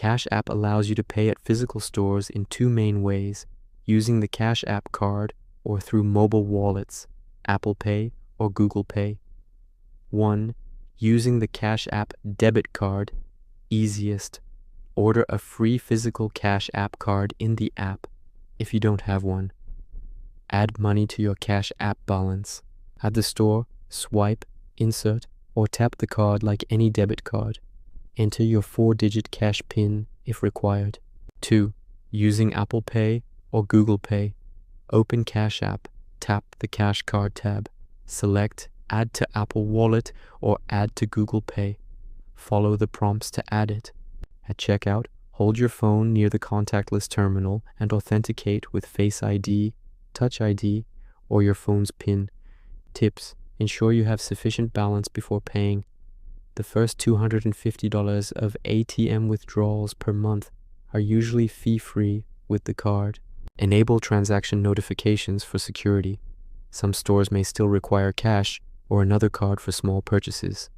Cash App allows you to pay at physical stores in two main ways, using the Cash App card or through mobile wallets, Apple Pay or Google Pay. 1. Using the Cash App debit card, easiest. Order a free physical Cash App card in the app if you don't have one. Add money to your Cash App balance. At the store, swipe, insert, or tap the card like any debit card. Enter your 4-digit cash PIN if required. 2. Using Apple Pay or Google Pay. Open Cash App, tap the Cash Card tab. Select Add to Apple Wallet or Add to Google Pay. Follow the prompts to add it. At checkout, hold your phone near the contactless terminal and authenticate with Face ID, Touch ID, or your phone's PIN. Tips: ensure you have sufficient balance before paying. The first $250 of ATM withdrawals per month are usually fee-free with the card. Enable transaction notifications for security. Some stores may still require cash or another card for small purchases.